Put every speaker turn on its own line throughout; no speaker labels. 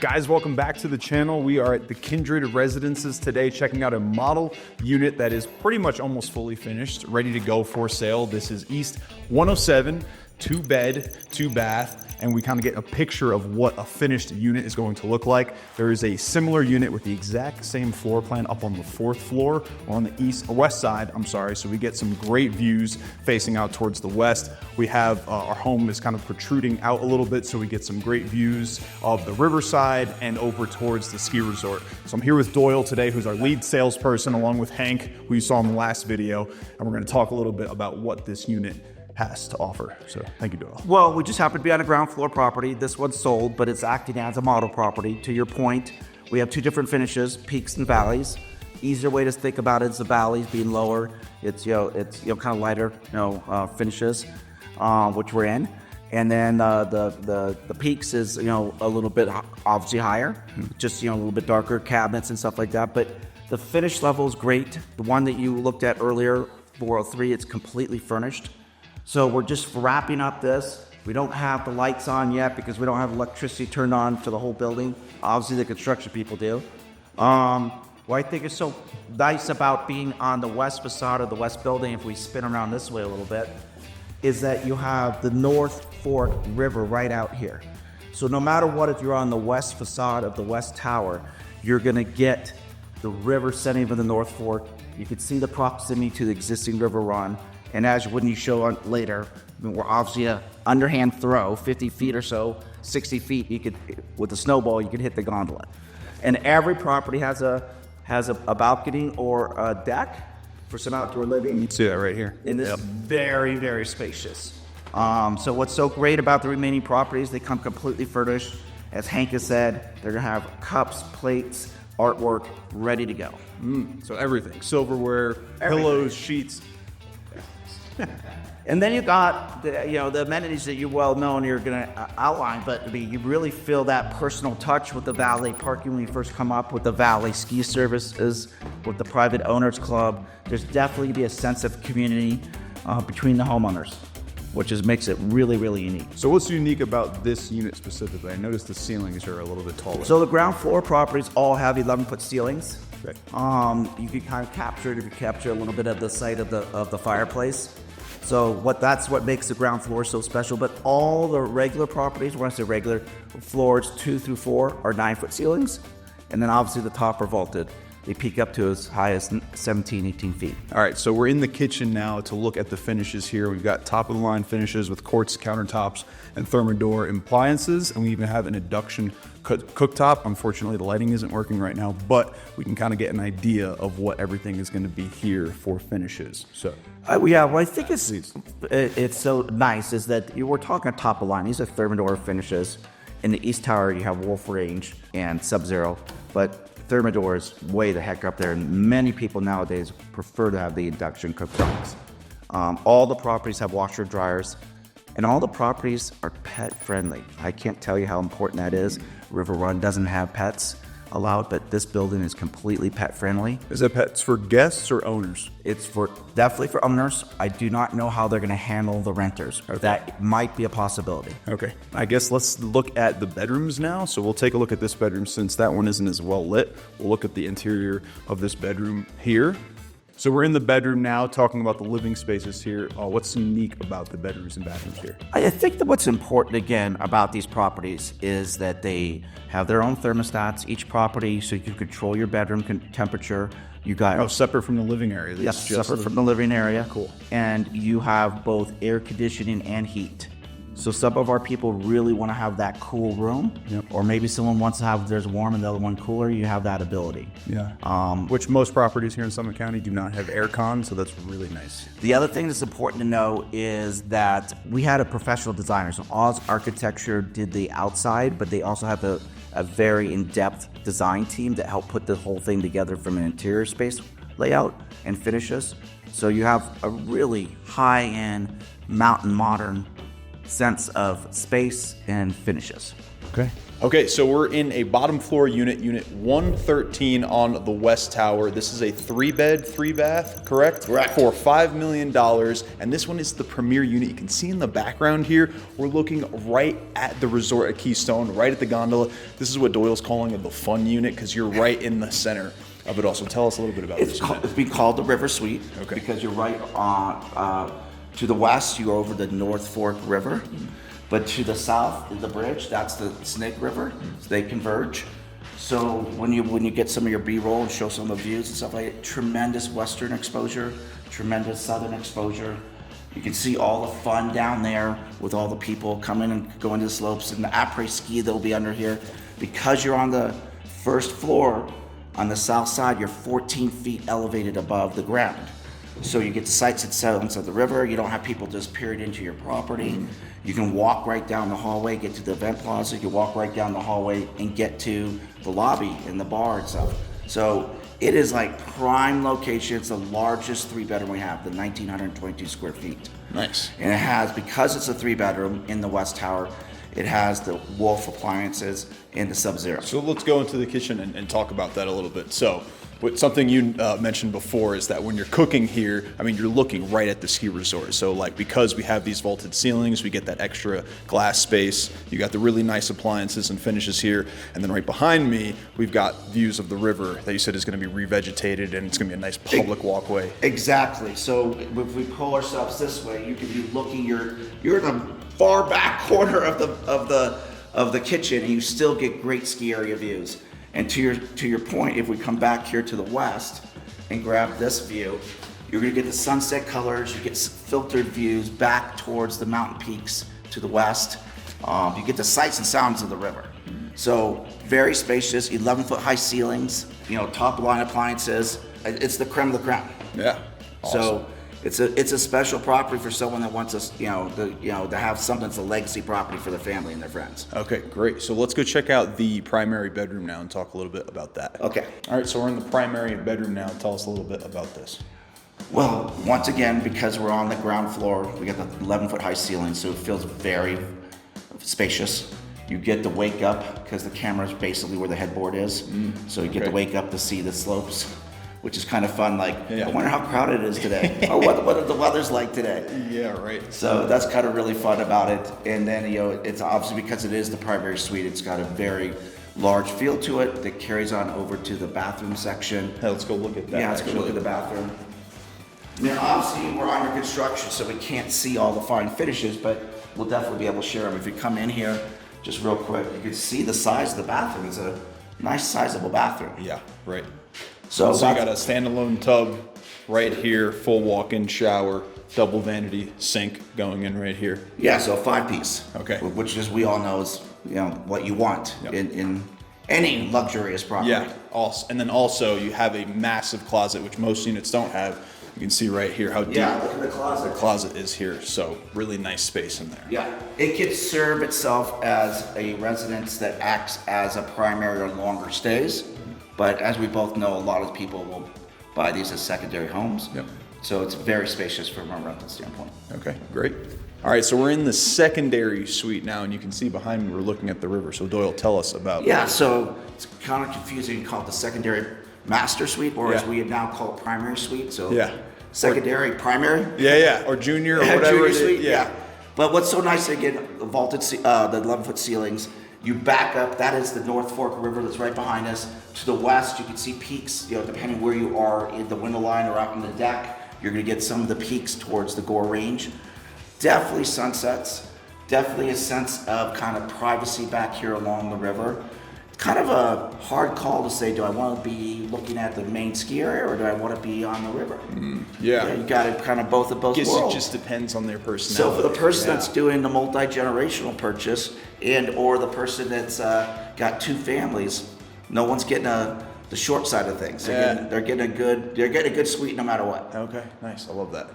Guys, welcome back to the channel. We are at the Kindred residences today, checking out a model unit that is pretty much almost fully finished, ready to go for sale. This is East 107, 2-bed, 2-bath, and we kind of get a picture of what a finished unit is going to look like. There is a similar unit with the exact same floor plan up on the 4th floor, or on the west side, I'm sorry. So we get some great views facing out towards the west. We have our home is kind of protruding out a little bit, so we get some great views of the riverside and over towards the ski resort. So I'm here with Doyle today, who's our lead salesperson, along with Hank, who you saw in the last video, and we're going to talk a little bit about what this unit has to offer. So thank you, Doyle.
Well, we just happen to be on a ground floor property. This one's sold, but it's acting as a model property. To your point, we have two different finishes, peaks and valleys. Easier way to think about it is the valleys being lower. It's kind of lighter finishes, which we're in. And then the peaks is a little bit obviously higher, just a little bit darker cabinets and stuff like that. But the finish level is great. The one that you looked at earlier, 403, it's completely furnished. So we're just wrapping up this. We don't have the lights on yet because we don't have electricity turned on to the whole building. Obviously the construction people do. What I think is so nice about being on the west facade of the west building, if we spin around this way a little bit, is that you have the North Fork River right out here. So no matter what, if you're on the west facade of the west tower, you're gonna get the river setting over the North Fork. You can see the proximity to the existing river run. And as when you show on later, we're obviously a underhand throw, 50 feet or so, 60 feet, you could, with a snowball, you could hit the gondola. And every property has a balcony or a deck for some outdoor living.
You can see that right here.
And this is very, very spacious. So what's so great about the remaining properties, they come completely furnished. As Hank has said, they're gonna have cups, plates, artwork, ready to go.
So everything, silverware, pillows, sheets.
And then you got the amenities that you well know and you're going to outline, but you really feel that personal touch with the valet parking when you first come up, with the valet ski services, with the private owners club. There's definitely be a sense of community between the homeowners, which makes it really, really unique.
So what's unique about this unit specifically? I noticed the ceilings are a little bit taller.
So the ground floor properties all have 11-foot ceilings.
Okay.
You can kind of capture it if you capture a little bit of the site of the fireplace. So that's what makes the ground floor so special. But all the regular properties, when I say regular, floors 2 through 4 are 9-foot ceilings. And then obviously the top are vaulted. They peak up to as high as 17, 18 feet.
All right, so we're in the kitchen now to look at the finishes here. We've got top-of-the-line finishes with quartz countertops and Thermador appliances, and we even have an induction cooktop. Unfortunately, the lighting isn't working right now, but we can kind of get an idea of what everything is going to be here for finishes. So,
what I think it's so nice is that we're talking top-of-the-line. These are Thermador finishes. In the East Tower, you have Wolf Range and Sub-Zero, but Thermador is way the heck up there, and many people nowadays prefer to have the induction cooktops. All the properties have washer dryers, and all the properties are pet friendly. I can't tell you how important that is. River Run doesn't have pets allowed, but this building is completely pet friendly.
Is it pets for guests or owners?
It's definitely for owners. I do not know how they're going to handle the renters. Okay. That might be a possibility.
Okay, I guess let's look at the bedrooms now. So we'll take a look at this bedroom since that one isn't as well lit. We'll look at the interior of this bedroom here. So we're in the bedroom now, talking about the living spaces here. What's unique about the bedrooms and bathrooms here?
I think that what's important, again, about these properties is that they have their own thermostats, each property, so you can control your bedroom temperature. You got
separate from the living area.
Yes, separate from the living area.
Cool.
And you have both air conditioning and heat. So some of our people really want to have that cool room, or maybe someone wants to have theirs warm and the other one cooler. You have that ability.
Yeah. Which most properties here in Summit County do not have air con, so that's really nice.
The other thing that's important to know is that we had a professional designer. So Oz Architecture did the outside, but they also have a very in-depth design team that helped put the whole thing together from an interior space layout and finishes. So you have a really high-end, mountain modern sense of space and finishes.
Okay. Okay, so we're in a bottom floor unit, unit 113 on the West Tower. This is a 3-bed, 3-bath, correct?
Correct.
For $5 million. And this one is the premier unit. You can see in the background here, we're looking right at the resort at Keystone, right at the gondola. This is what Doyle's calling the fun unit because you're right in the center of it all. So tell us a little bit about this unit.
It's being called the River Suite
Okay.
because you're right on, to the west, you're over the North Fork River. But to the south is the bridge. That's the Snake River. So they converge. So when you get some of your B-roll and show some of the views and stuff like that, tremendous western exposure, tremendous southern exposure. You can see all the fun down there with all the people coming and going to the slopes and the après ski that'll be under here. Because you're on the first floor on the south side, you're 14 feet elevated above the ground. So you get sights that sounds of the river. You don't have people just peering into your property. You can walk right down the hallway, get to the event plaza. You can walk right down the hallway and get to the lobby and the bar and stuff. So it is like prime location. It's the largest 3-bedroom we have, the 1,922 square feet.
Nice.
And it has, because it's a 3-bedroom in the West Tower, it has the Wolf appliances and the Sub-Zero.
So let's go into the kitchen and talk about that a little bit. So something you mentioned before is that when you're cooking here, I mean, you're looking right at the ski resort. So like, because we have these vaulted ceilings, we get that extra glass space. You got the really nice appliances and finishes here. And then right behind me, we've got views of the river that you said is going to be revegetated and it's going to be a nice public walkway.
Exactly. So if we pull ourselves this way, you can be looking, you're in the far back corner of the kitchen and you still get great ski area views. And to your point, if we come back here to the west and grab this view, you're gonna get the sunset colors, you get filtered views back towards the mountain peaks to the west. You get the sights and sounds of the river. So very spacious, 11-foot high ceilings, top line appliances. It's the creme of the creme.
Yeah. Awesome.
So it's a special property for someone that wants us, to have something that's a legacy property for their family and their friends.
Okay, great. So let's go check out the primary bedroom now and talk a little bit about that.
Okay.
All right, so we're in the primary bedroom now. Tell us a little bit about this.
Well, once again, because we're on the ground floor, we got the 11-foot high ceiling, so it feels very spacious. You get to wake up because the camera is basically where the headboard is. So you get to wake up to see the slopes, which is kind of fun. Like, I wonder how crowded it is today, or what the weather's like today.
Yeah, right.
So that's kind of really fun about it. And then, it's obviously because it is the primary suite, it's got a very large feel to it that carries on over to the bathroom section.
Hey, let's go look at that.
Yeah, let's go look at the bathroom. Now, obviously, we're under construction, so we can't see all the fine finishes, but we'll definitely be able to share them. If you come in here, just real quick, you can see the size of the bathroom. It's a nice, sizable bathroom.
Yeah, right.
So
you got a standalone tub right here, full walk-in shower, double vanity sink going in right here.
Yeah, so a 5-piece.
Okay.
Which, as we all know, is what you want in any luxurious property.
Yeah. Also, and then also you have a massive closet, which most units don't have. You can see right here how deep
look at the closet.
the closet is here. So really nice space in there.
Yeah, it could serve itself as a residence that acts as a primary or longer stays. But as we both know, a lot of people will buy these as secondary homes.
Yep.
So it's very spacious from a rental standpoint.
Okay, great. All right, so we're in the secondary suite now, and you can see behind me we're looking at the river. So Doyle, tell us about.
Yeah, so it's kind of confusing to call it the secondary master suite, or as we now call it primary suite. So secondary, primary.
Yeah, or junior or whatever.
Junior suite, yeah. But what's so nice, again, the vaulted, the 11-foot ceilings. You back up, that is the North Fork River that's right behind us. To the west, you can see peaks, depending where you are in the window line or out on the deck, you're gonna get some of the peaks towards the Gore Range. Definitely sunsets, definitely a sense of kind of privacy back here along the river. Kind of a hard call to say, do I want to be looking at the main ski area or do I want to be on the river?
Yeah.
You got to kind of both worlds.
It just depends on their personality.
So for the person that's doing the multi-generational purchase and or the person that's got 2 families, no one's getting the short side of things. They're getting a good suite no matter what.
Okay, nice. I love that.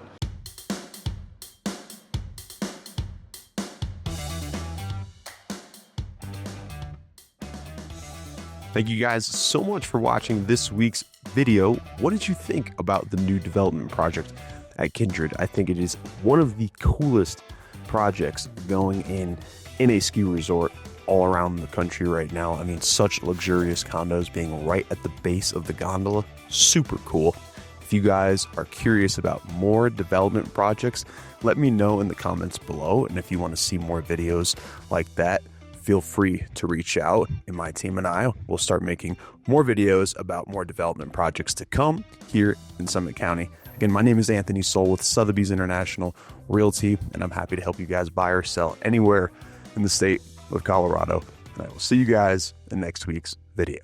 Thank you guys so much for watching this week's video. What did you think about the new development project at Kindred? I think it is one of the coolest projects going in a ski resort. all around the country right now. I mean, such luxurious condos being right at the base of the gondola. Super cool. If you guys are curious about more development projects, let me know in the comments below. And if you want to see more videos like that, feel free to reach out, and my team and I will start making more videos about more development projects to come here in Summit County. Again, my name is Anthony Soul with Sotheby's International Realty, and I'm happy to help you guys buy or sell anywhere in the state of Colorado. And I will see you guys in next week's video.